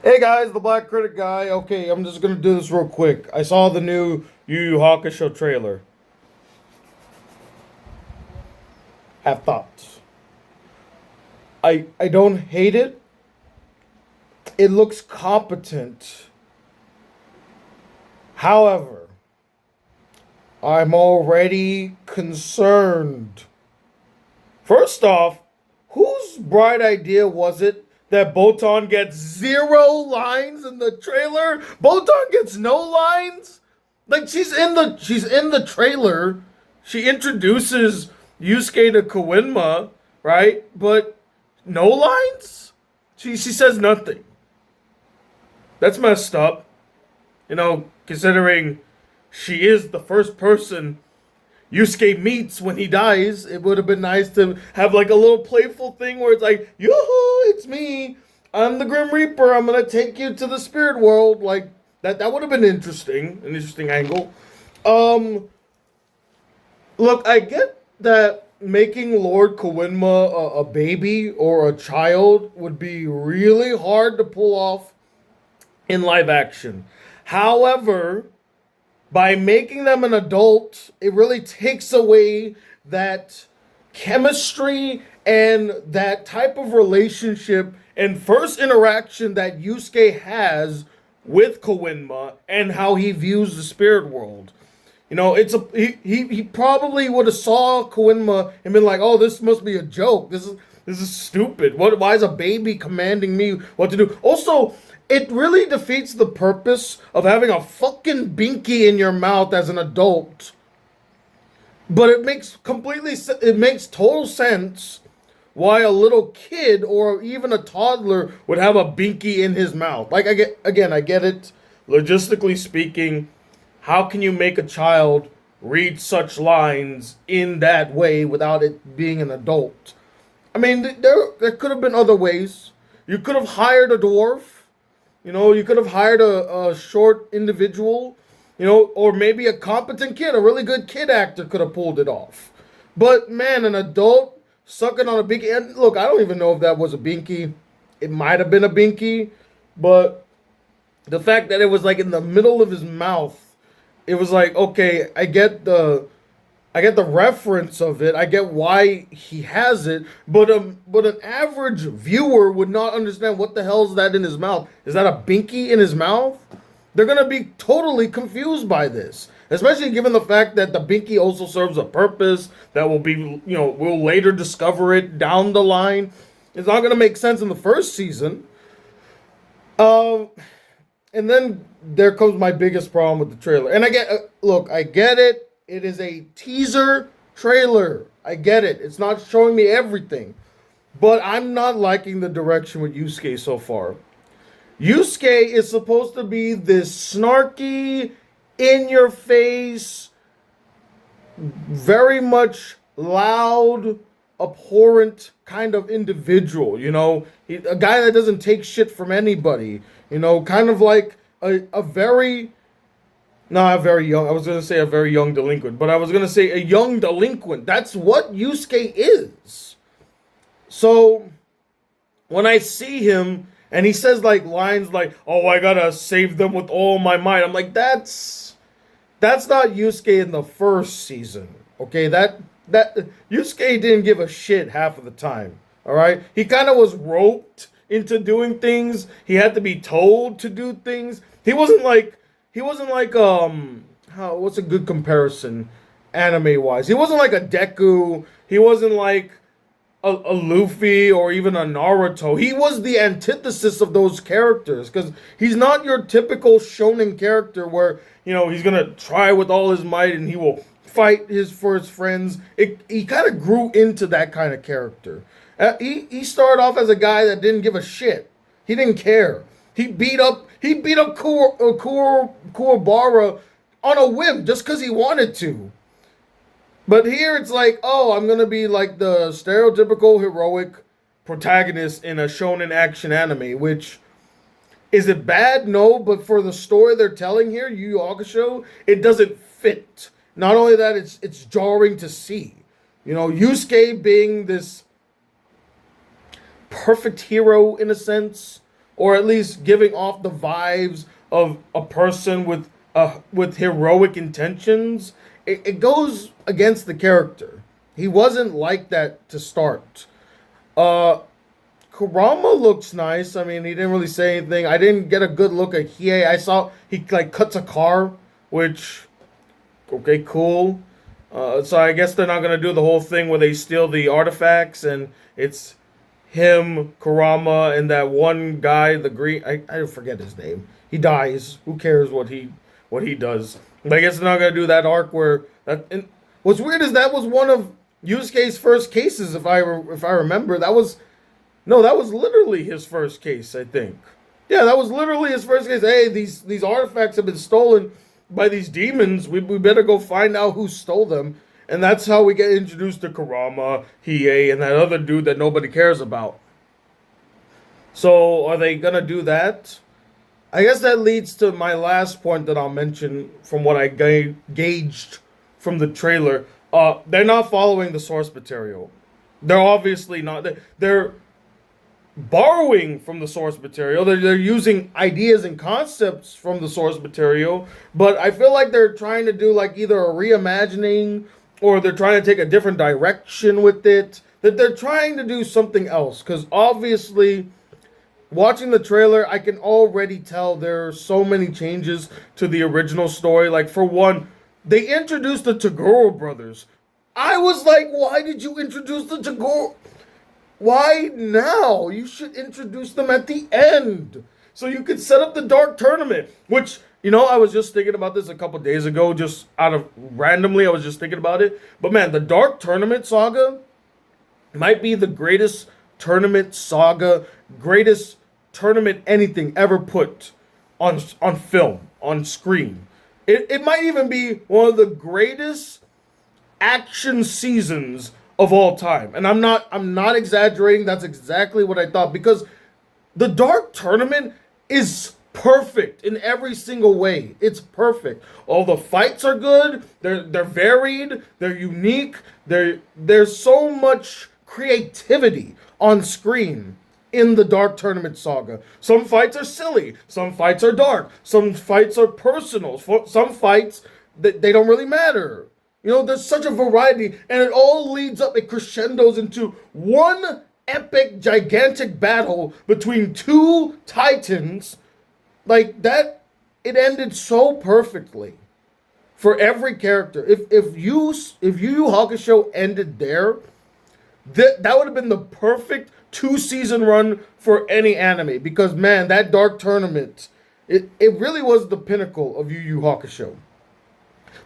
Hey guys, the Black Critic Guy. Okay, I'm just gonna do this real quick. I saw the new Yu Yu Hakusho trailer. Have thoughts. I don't hate it. It looks competent. However, I'm already concerned. First off, whose bright idea was it that Botan gets zero lines in the trailer? Botan gets no lines? Like she's in the trailer. She introduces Yusuke to Kawinma, right? But no lines? She says nothing. That's messed up. Considering she is the first person Yusuke meets when he dies. It would have been nice to have like a little playful thing where it's like, yoo-hoo, it's me. I'm the Grim Reaper. I'm gonna take you to the spirit world. Like that would have been interesting, an interesting angle. Look, I get that making Lord Kawinma a baby or a child would be really hard to pull off in live action. However, by making them an adult, it really takes away that chemistry and that type of relationship and first interaction that Yusuke has with Kawinma and how he views the spirit world. He probably would have saw Kawinma and been like, "Oh, this must be a joke. This is stupid. Why is a baby commanding me what to do?" Also, it really defeats the purpose of having a fucking binky in your mouth as an adult. But it makes total sense why a little kid or even a toddler would have a binky in his mouth. Like I get it. Logistically speaking, how can you make a child read such lines in that way without it being an adult? I mean, there could have been other ways. You could have hired a dwarf. You could have hired a short individual, or maybe a competent kid, a really good kid actor could have pulled it off. But man, an adult sucking on a binky. And look, I don't even know if that was a binky. It might have been a binky, but the fact that it was like in the middle of his mouth, it was like, okay, I get the reference of it. I get why he has it, but an average viewer would not understand what the hell is that in his mouth. Is that a binky in his mouth? They're gonna be totally confused by this, especially given the fact that the binky also serves a purpose that will be, we'll later discover it down the line. It's not gonna make sense in the first season. And then there comes my biggest problem with the trailer. And I get it. It is a teaser trailer. I get it. It's not showing me everything. But I'm not liking the direction with Yusuke so far. Yusuke is supposed to be this snarky, in-your-face, very much loud, abhorrent kind of individual. A guy that doesn't take shit from anybody. Kind of like a very... Not very young. I was going to say a very young delinquent, but I was going to say a young delinquent. That's what Yusuke is. So when I see him and he says like lines like, "Oh, I got to save them with all my might." I'm like, that's not Yusuke in the first season. Okay? That Yusuke didn't give a shit half of the time. All right? He kind of was roped into doing things. He had to be told to do things. He wasn't like what's a good comparison anime wise? He wasn't like a Deku, he wasn't like a Luffy or even a Naruto. He was the antithesis of those characters because he's not your typical shonen character where, he's gonna try with all his might and he will fight for his friends. He kind of grew into that kind of character. He started off as a guy that didn't give a shit. He didn't care. He beat up Kuwabara on a whim just because he wanted to. But here it's like, oh, I'm going to be like the stereotypical heroic protagonist in a shonen action anime, which, is it bad? No, but for the story they're telling here, Yu Yu Hakusho, it doesn't fit. Not only that, it's jarring to see. Yusuke being this perfect hero in a sense, or at least giving off the vibes of a person with heroic intentions, it goes against the character. He wasn't like that to start. Uh, Kurama looks nice. I mean, he didn't really say anything. I didn't get a good look at Hiei. I saw he like cuts a car, which okay, cool. So I guess they're not gonna do the whole thing where they steal the artifacts and it's him, Kurama, and that one guy, the green. I forget his name. He dies. Who cares what he does? But I guess they're not gonna do that arc where that. And what's weird is that was one of Yusuke's first cases, if I remember. That was no, that was literally his first case, I think. Yeah, that was literally his first case. Hey, these artifacts have been stolen by these demons. We better go find out who stole them. And that's how we get introduced to Kurama, Hiei, and that other dude that nobody cares about. So, are they gonna do that? I guess that leads to my last point that I'll mention from what I gauged from the trailer. They're not following the source material. They're obviously not. They're borrowing from the source material. They're using ideas and concepts from the source material, but I feel like they're trying to do like either a reimagining or they're trying to take a different direction with it. That they're trying to do something else because obviously watching the trailer, I can already tell there are so many changes to the original story. Like for one, they introduced the Tagoro brothers. I was like, why did you introduce the Tagoro? Why now? You should introduce them at the end. So you could set up the Dark Tournament. Which, I was just thinking about this a couple days ago. Just out of randomly, I was just thinking about it. But man, the Dark Tournament saga might be the greatest tournament saga, greatest tournament anything ever put on film, on screen. It might even be one of the greatest action seasons of all time. And I'm not exaggerating. That's exactly what I thought because the Dark Tournament is perfect in every single way. It's perfect. All the fights are good. They're varied. They're unique. There's so much creativity on screen in the Dark Tournament saga. Some fights are silly. Some fights are dark. Some fights are personal. Some fights they don't really matter. There's such a variety, and it all leads up, it crescendos into one epic, gigantic battle between two titans. Like that, it ended so perfectly for every character. If Yu Yu Hakusho ended there, that would have been the perfect 2-season run for any anime. Because man, that Dark Tournament, it really was the pinnacle of Yu Yu Hakusho.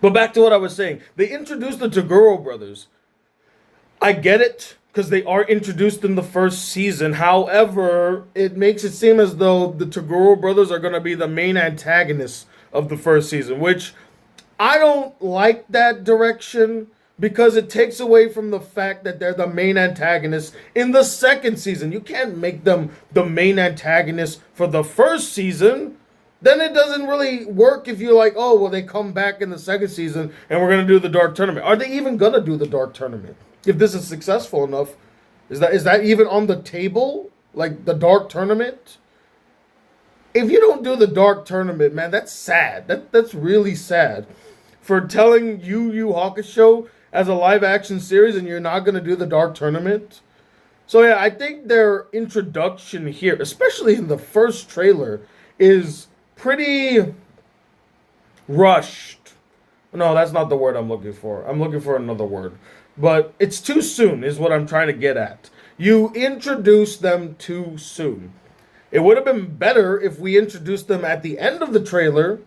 But back to what I was saying. They introduced the Tagoro brothers. I get it, because they are introduced in the first season. However, it makes it seem as though the Tagoro brothers are going to be the main antagonists of the first season, which I don't like that direction because it takes away from the fact that they're the main antagonists in the second season. You can't make them the main antagonists for the first season. Then it doesn't really work if you're like, oh, well, they come back in the second season and we're going to do the Dark Tournament. Are they even going to do the Dark Tournament? If this is successful enough, is that even on the table? Like the Dark Tournament? If you don't do the Dark Tournament, man, that's sad. That's really sad. For telling Yu Yu Hakusho as a live action series and you're not going to do the Dark Tournament. So yeah, I think their introduction here, especially in the first trailer, is pretty rushed. No, that's not the word I'm looking for. I'm looking for another word. But it's too soon is what I'm trying to get at. You introduced them too soon. It would have been better if we introduced them at the end of the trailer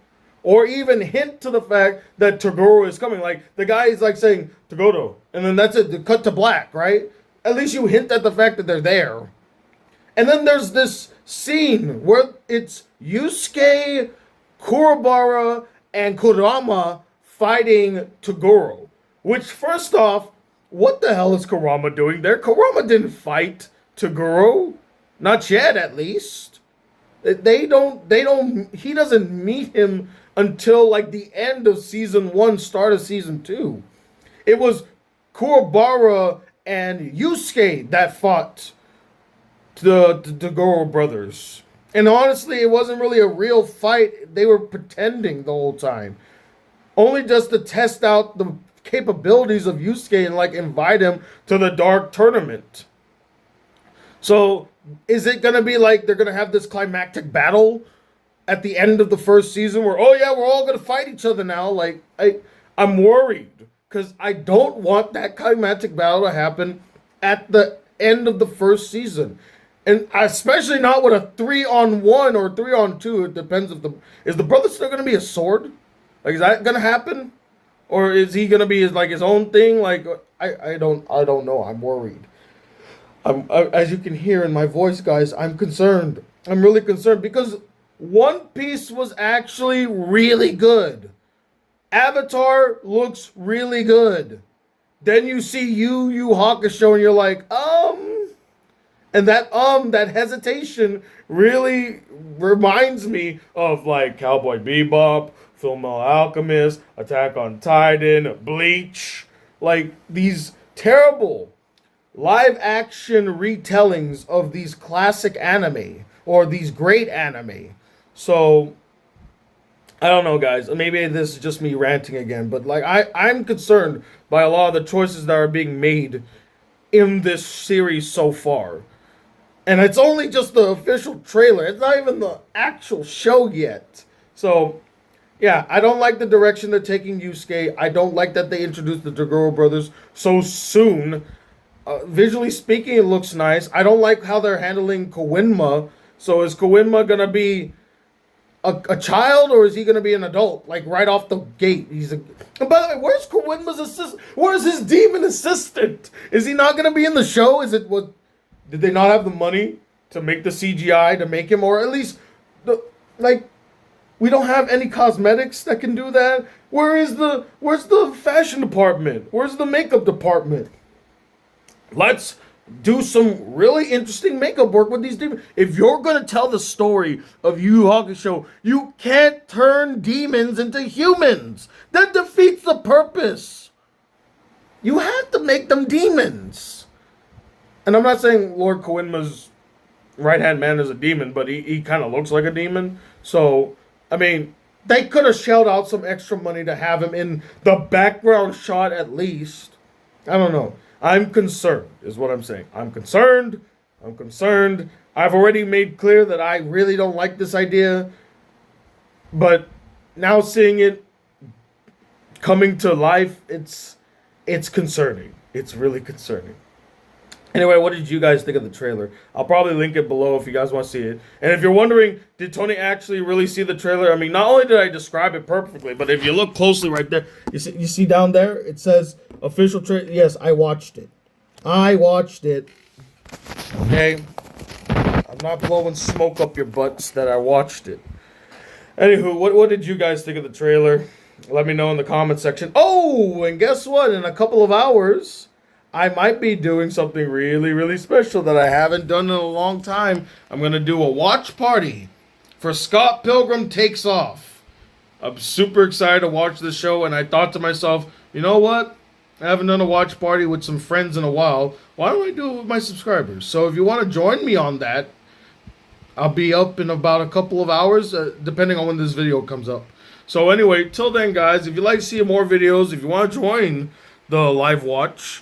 or even hint to the fact that Tagoro is coming. Like, the guy is like saying, Tagoro, and then that's it, cut to black, right? At least you hint at the fact that they're there. And then there's this scene where it's Yusuke, Kurabara, and Kurama fighting Tagoro. Which, first off, what the hell is Kurama doing there? Kurama didn't fight Tagoro. Not yet, at least. He doesn't meet him until like the end of season 1, start of season 2. It was Kurabara and Yusuke that fought the Tagoro brothers. And honestly, it wasn't really a real fight. They were pretending the whole time. Only just to test out the capabilities of Yusuke and like invite him to the dark tournament. So is it gonna be like they're gonna have this climactic battle at the end of the first season where, oh yeah, we're all gonna fight each other now? Like I'm worried because I don't want that climactic battle to happen at the end of the first season. And especially not with a 3-on-1 or 3-on-2. It depends if the brother still gonna be a sword? Like, is that gonna happen? Or is he gonna be his own thing? Like, I don't know. I'm worried. As you can hear in my voice, guys, I'm concerned. I'm really concerned because One Piece was actually really good. Avatar looks really good. Then you see Yu Yu Hakusho and you're like, and that hesitation really reminds me of like Cowboy Bebop, Fullmetal Alchemist, Attack on Titan, Bleach, like these terrible live action retellings of these classic anime or these great anime. So I don't know, guys. Maybe this is just me ranting again, but like I'm concerned by a lot of the choices that are being made in this series so far. And it's only just the official trailer. It's not even the actual show yet. So, yeah, I don't like the direction they're taking Yusuke. I don't like that they introduced the Toguro brothers so soon. Visually speaking, it looks nice. I don't like how they're handling Koenma. So is Koenma going to be a child or is he going to be an adult? Like right off the gate. And by the way, where's Koenma's assistant? Where's his demon assistant? Is he not going to be in the show? Did they not have the money to make the CGI to make him, or at least we don't have any cosmetics that can do that? Where's the fashion department? Where's the makeup department? Let's do some really interesting makeup work with these demons. If you're going to tell the story of Yu Yu Hakusho, you can't turn demons into humans. That defeats the purpose. You have to make them demons. And I'm not saying Lord Koenma's right-hand man is a demon, but he kind of looks like a demon. So, I mean, they could have shelled out some extra money to have him in the background shot at least. I don't know. I'm concerned, is what I'm saying. I'm concerned. I've already made clear that I really don't like this idea. But now seeing it coming to life, it's concerning. It's really concerning. Anyway, what did you guys think of the trailer? I'll probably link it below if you guys want to see it. And if you're wondering, did Tony actually really see the trailer? I mean, not only did I describe it perfectly, but if you look closely right there, you see down there, it says official trailer. Yes, I watched it. Okay? I'm not blowing smoke up your butts that I watched it. Anywho, what did you guys think of the trailer? Let me know in the comment section. Oh, and guess what? In a couple of hours, I might be doing something really, really special that I haven't done in a long time. I'm going to do a watch party for Scott Pilgrim Takes Off. I'm super excited to watch this show, and I thought to myself, you know what? I haven't done a watch party with some friends in a while. Why don't I do it with my subscribers? So if you want to join me on that, I'll be up in about a couple of hours, depending on when this video comes up. So anyway, till then, guys, if you'd like to see more videos, if you want to join the live watch,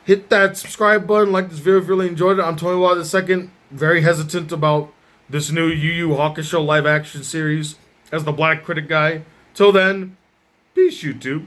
hit that subscribe button, like this video if you really enjoyed it. I'm Tony Watt II, very hesitant about this new Yu Yu Hakusho live action series as the Black Critic Guy. Till then, peace, YouTube.